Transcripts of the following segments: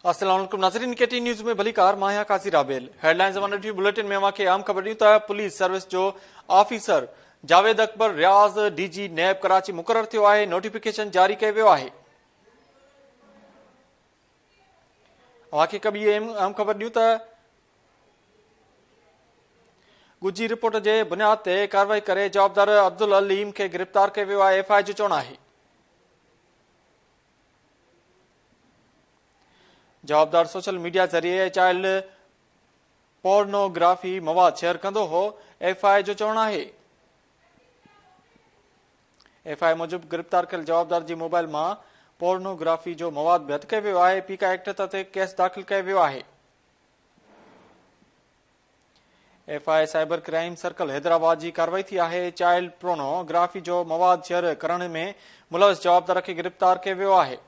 अस्सलाम वालेकुम नाज़रीन, केटी न्यूज़ में भली कार मां काजी राबेल। हेडलाइंस वन बुलेटिन में अवां खे आम ख़बर ॾियूं त पुलिस सर्विस जो ऑफिसर जावेद अकबर रियाज़ डीजी नैब कराची मुक़रर थियो आहे। नोटिफिकेशन जारी कयो वियो आहे। अवां खे हिक ॿी आम ख़बर ॾियूं त ॻुझी रिपोर्ट जे बुनियाद ते कार्रवाई करे जवाबदार अब्दुल अलीम खे गिरफ़्तार कयो वियो आहे। एफआई जो चवणु आहे जवाबदार सोशल मीडिया ज़रिए चाइल्ड पोर्नोग्राफी मवाद शेयर कंदो हो। एफआई जो चवणु आहे एफआई मूजिब गिरफ़्तार कयल जवाबदार जी मोबाइल मां पोर्नोग्राफी जो मवाद भी हथ कयो वियो आहे। पीका एक्ट तहत केस दाख़िल कयो वियो आहे। F I cyber crime circle Hyderabad जी कार्रवाई थी आहे। चाइल्ड पोर्नोग्राफी जो मवाद शेयर करण में मुलविस जवाबदार खे गिरफ़्तार कयो वियो आहे।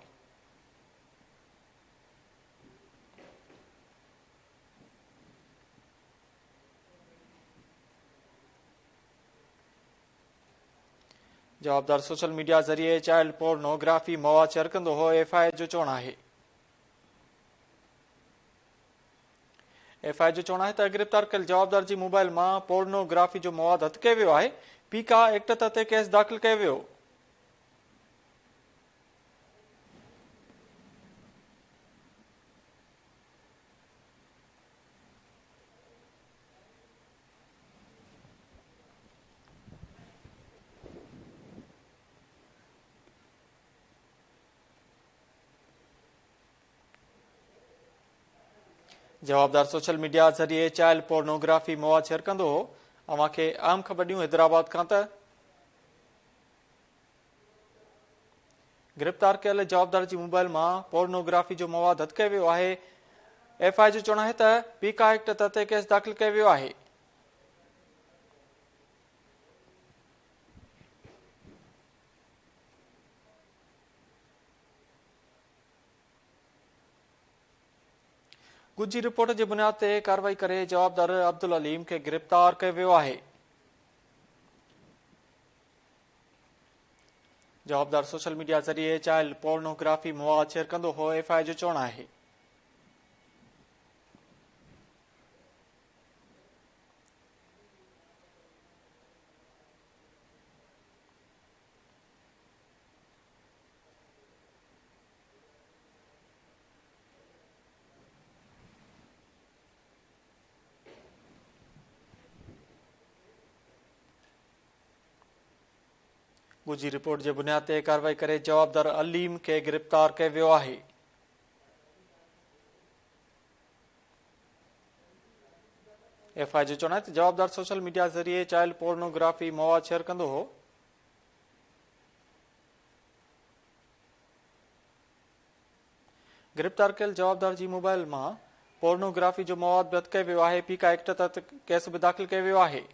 जवाबदार सोशल मीडिया ज़रिए चाइल्ड पोर्नोग्राफी मवाद शेयर कंदो हो। एफआई जो चवणु आहे एफआई जो चवणु आहे त गिरफ़्तार कयल जवाबदार जी मोबाइल मां पोर्नोग्राफी जो मवाद हथ कयो वियो आहे। पीका एक्ट तहत केस दाख़िल कयो वियो। जवाबदार सोशल मीडिया ज़रिए चाइल्ड पोर्नोग्राफी मवाद शेयर कंदो हो। अवां खे आम ख़बर ॾियूं हैदराबाद खां त गिरफ़्तार कयल जवाबदार जी मोबाइल मां पोर्नोग्राफी जो मवाद हथ कयो वियो आहे। एफआई जो चवणु आहे त पीका एक्ट तहत केस दाख़िल कयो वियो आहे। ॻुझी रिपोर्ट जे बुनियाद ते कार्रवाई करे जवाबदार अब्दुल अलीम खे गिरफ़्तार कयो वियो आहे। जवाबदार सोशल मीडिया ज़रिए चाइल्ड पोर्नोग्राफी मवाद शेयर कंदो हो। एफआई जो चवणु आहे ॻुझी रिपोर्ट जे बुनियाद ते कार्रवाई करे जवाबदार अलीम खे गिरफ़्तार कयो वियो आहे। एफआई जो चवणु आहे त जवाबदार सोशल मीडिया ज़रिए चाइल्ड पोर्नोग्राफी मवाद शेयर कंदो हो। गिरफ़्तार कयल जवाबदार जी मोबाइल मां पोर्नोग्राफी जो मवाद भी हथ कयो वियो आहे। पीका एक्ट तहत केस भी दाख़िल कयो वियो आहे।